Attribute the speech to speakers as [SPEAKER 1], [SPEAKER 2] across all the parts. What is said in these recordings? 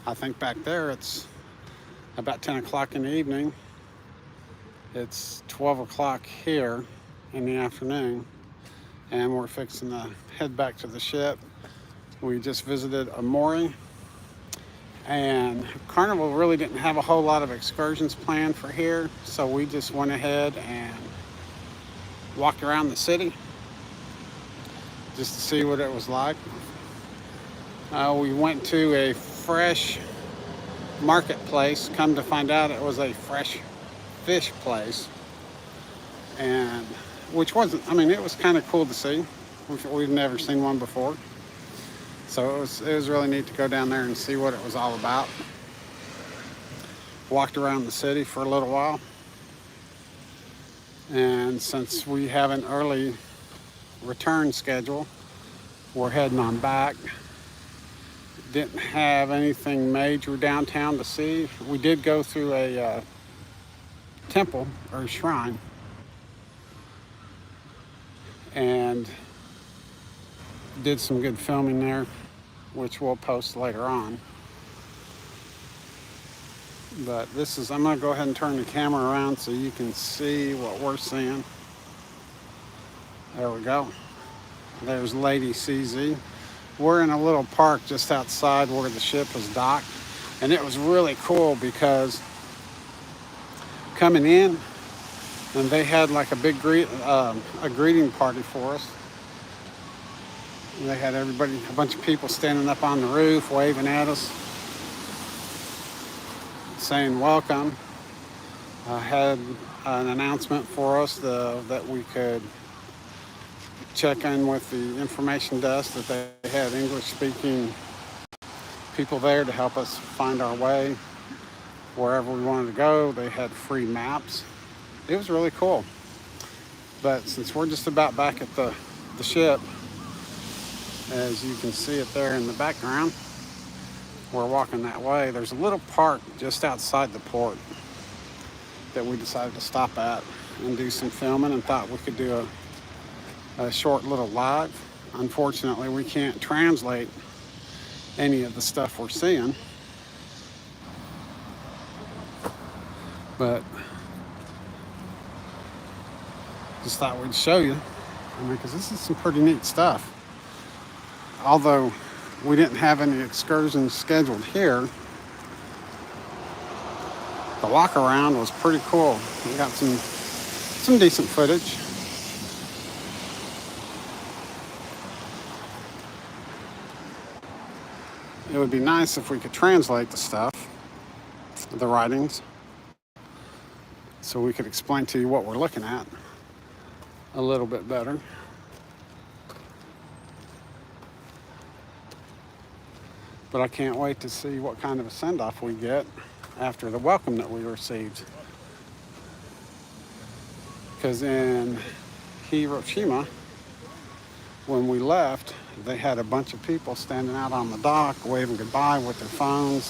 [SPEAKER 1] I think back there it's about 10 o'clock in the evening. It's 12 o'clock here in the afternoon, and we're fixing to head back to the ship. We just visited Aomori, and Carnival really didn't have a whole lot of excursions planned for here, so we just went ahead and walked around the city just to see what it was like. We went to a fresh marketplace. Come to find out, it was a fresh fish place, and which wasn't. I mean, it was kind of cool to see. We've never seen one before, so it was really neat to go down there and see what it was all about. Walked around the city for a little while, and since we have an early return schedule, we're heading on back. Didn't have anything major downtown to see. We did go through a temple or shrine and did some good filming there, which we'll post later on. But I'm going to go ahead and turn the camera around so you can see what we're seeing. There we go. There's Lady CZ. We're in a little park just outside where the ship was docked, and it was really cool because coming in, and they had like a big greeting party for us. And they had a bunch of people standing up on the roof waving at us, saying welcome. Had an announcement for us that we could check in with the information desk, that they had English speaking people there to help us find our way wherever we wanted to go. They had free maps. It was really cool. But since we're just about back at the ship, as you can see it there in the background, we're walking that way. There's a little park just outside the port that we decided to stop at and do some filming, and thought we could do a short little live. Unfortunately, we can't translate any of the stuff we're seeing, but just thought we'd show you. I mean, because this is some pretty neat stuff. Although we didn't have any excursions scheduled here, the walk around was pretty cool. We got some decent footage. It would be nice if we could translate the stuff, the writings, so we could explain to you what we're looking at a little bit better. But I can't wait to see what kind of a send-off we get after the welcome that we received. Because in Hiroshima, when we left, they had a bunch of people standing out on the dock, waving goodbye with their phones,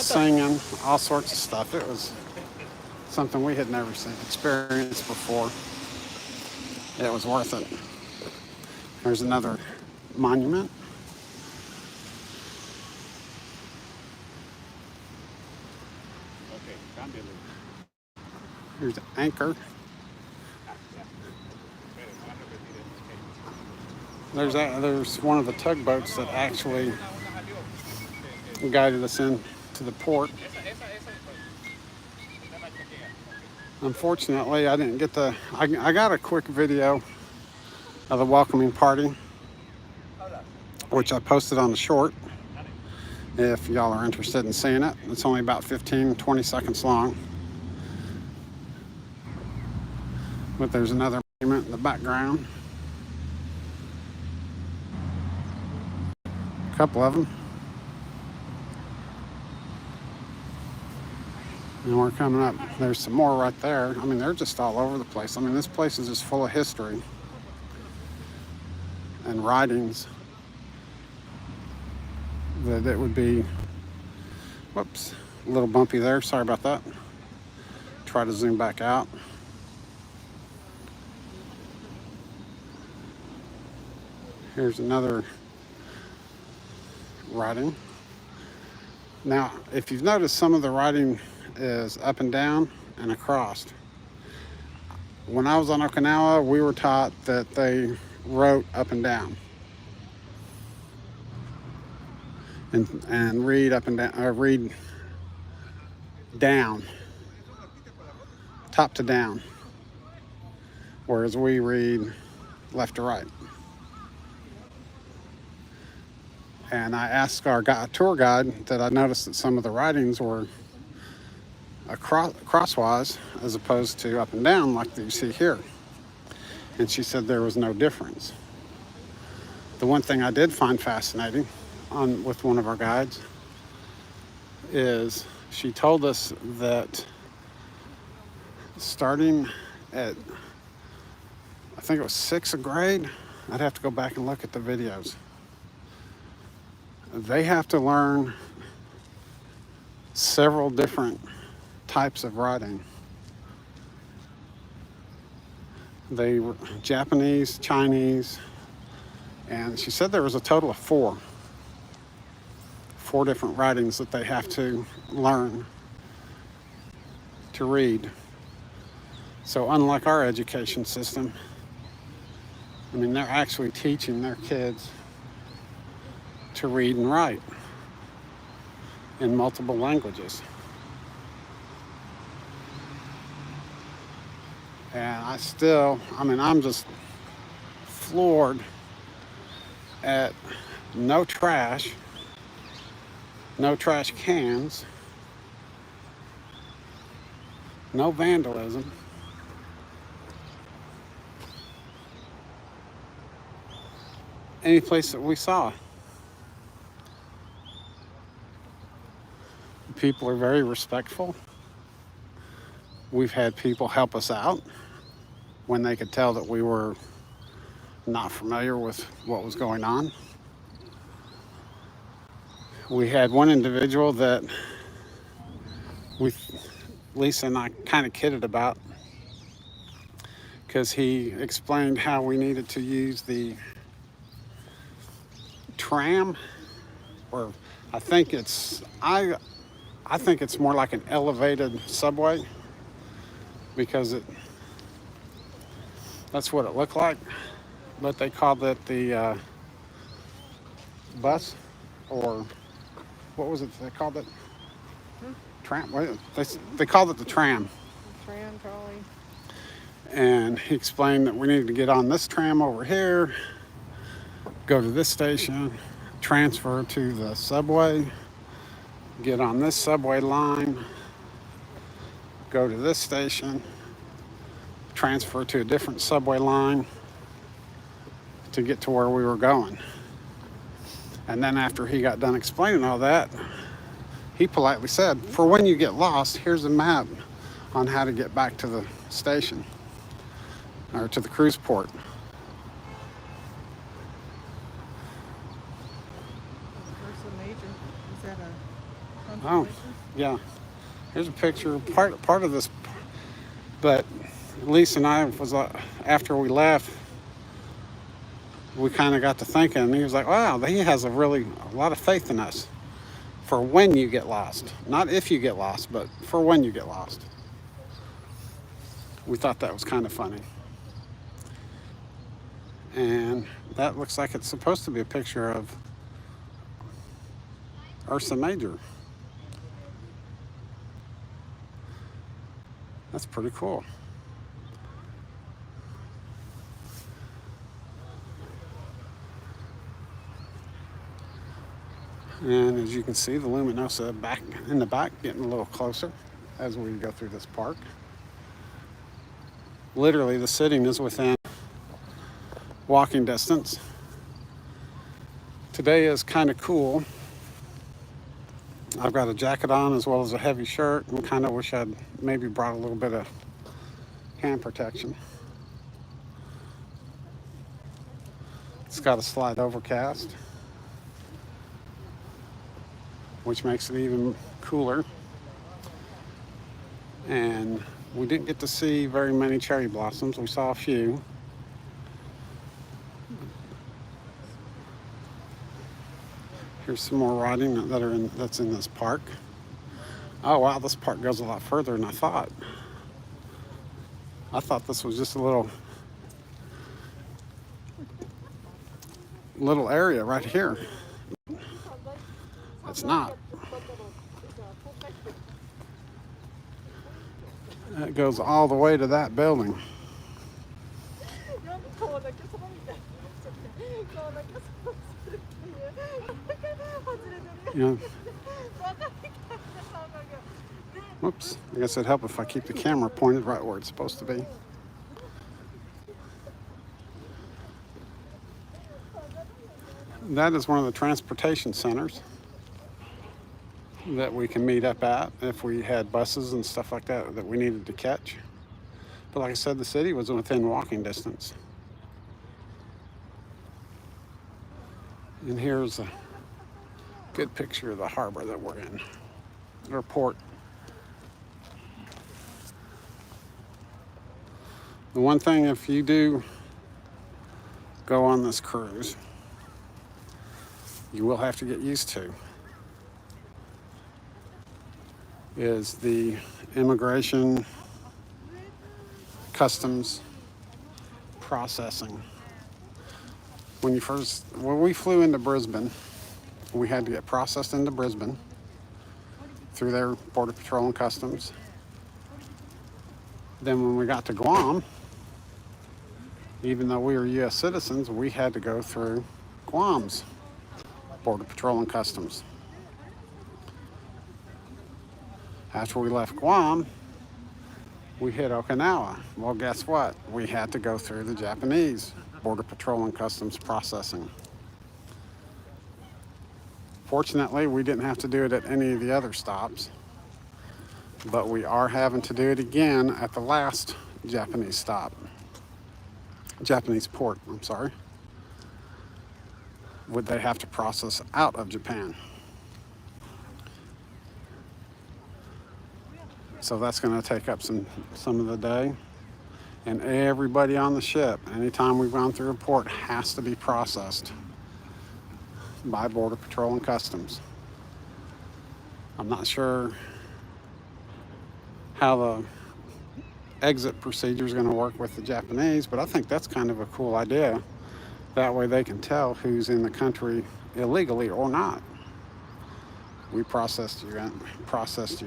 [SPEAKER 1] singing, all sorts of stuff. It was something we had never experienced before. It was worth it. There's another monument. Here's an anchor. There's one of the tugboats that actually guided us in to the port. Unfortunately, I didn't get I got a quick video of the welcoming party, which I posted on the short. If y'all are interested in seeing it, it's only about 15-20 seconds long. But there's another monument in the background. A couple of them. And we're coming up. There's some more right there. I mean, they're just all over the place. I mean, this place is just full of history and writings that it would be, whoops, a little bumpy there. Sorry about that. Try to zoom back out. Here's another writing. Now, if you've noticed, some of the writing is up and down and across. When I was on Okinawa, we were taught that they wrote up and down and read up and down, or read down, top to down, whereas we read left to right. And I asked our tour guide that I noticed that some of the writings were crosswise as opposed to up and down like you see here. And she said there was no difference. The one thing I did find fascinating with one of our guides is she told us that starting at, I think it was 6th grade, I'd have to go back and look at the videos. They have to learn several different types of writing. They were Japanese, Chinese, and she said there was a total of four different writings that they have to learn to read. So unlike our education system, I mean, they're actually teaching their kids to read and write in multiple languages. And I'm just floored at no trash cans, no vandalism. Any place that we saw. People are very respectful. We've had people help us out when they could tell that we were not familiar with what was going on. We had one individual that Lisa and I kind of kidded about because he explained how we needed to use the tram, or I think it's more like an elevated subway because that's what it looked like, but they called it the bus, or what was it they called it? Tram? They called it the tram.
[SPEAKER 2] Tram trolley.
[SPEAKER 1] And he explained that we needed to get on this tram over here, go to this station, transfer to the subway, get on this subway line, go to this station, transfer to a different subway line to get to where we were going. And then after he got done explaining all that, he politely said, for when you get lost, here's a map on how to get back to the station or to the cruise port.
[SPEAKER 2] Is that a
[SPEAKER 1] Oh, yeah. Here's a picture, part of this, but Lisa and I was after we left, we kind of got to thinking, and he was like, wow, he has a lot of faith in us for when you get lost. Not if you get lost, but for when you get lost. We thought that was kind of funny. And that looks like it's supposed to be a picture of Ursa Major. That's pretty cool. And as you can see, the Luminosa back in the back getting a little closer as we go through this park. Literally, the sitting is within walking distance. Today is kind of cool. I've got a jacket on as well as a heavy shirt, and kind of wish I'd maybe brought a little bit of hand protection. It's got a slight overcast, which makes it even cooler. And we didn't get to see very many cherry blossoms. We saw a few. Here's some more riding that's in this park. Oh wow, this park goes a lot further than I thought. I thought this was just a little area right here. It's not. It goes all the way to that building. You know, whoops, I guess it'd help if I keep the camera pointed right where it's supposed to be. That is one of the transportation centers that we can meet up at if we had buses and stuff like that that we needed to catch. But like I said, the city was within walking distance. And here's a good picture of the harbor that we're in, or port. The one thing, if you do go on this cruise, you will have to get used to is the immigration, customs, processing. When we flew into Brisbane, we had to get processed into Brisbane through their Border Patrol and Customs. Then when we got to Guam, even though we were U.S. citizens, we had to go through Guam's Border Patrol and Customs. After we left Guam, we hit Okinawa. Well, guess what? We had to go through the Japanese Border Patrol and Customs processing. Fortunately, we didn't have to do it at any of the other stops, but we are having to do it again at the last Japanese port, I'm sorry. Would they have to process out of Japan? So that's going to take up some of the day. And everybody on the ship, anytime we've gone through a port, has to be processed by Border Patrol and Customs. I'm not sure how the exit procedure is going to work with the Japanese, but I think that's kind of a cool idea. That way they can tell who's in the country illegally or not. We processed you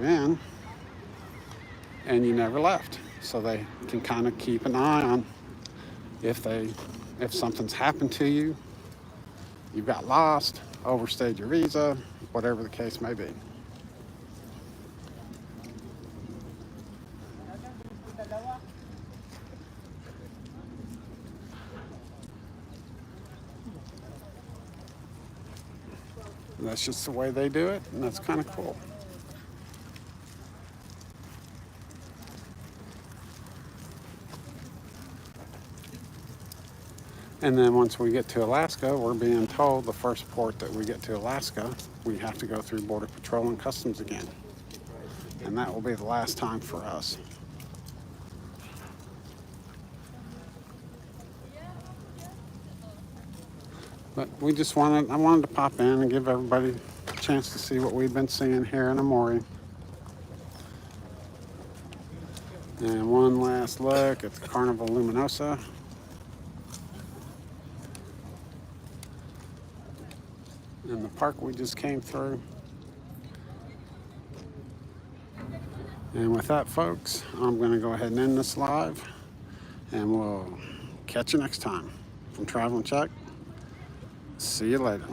[SPEAKER 1] in, and you never left. So they can kind of keep an eye on if something's happened to you, you got lost, overstayed your visa, whatever the case may be. That's just the way they do it, and that's kind of cool. And then once we get to Alaska, we're being told the first port that we get to Alaska, we have to go through Border Patrol and Customs again. And that will be the last time for us. But I wanted to pop in and give everybody a chance to see what we've been seeing here in Aomori. And one last look at the Carnival Luminosa. And the park we just came through. And with that, folks, I'm going to go ahead and end this live. And we'll catch you next time. From Traveling Czech, see you later.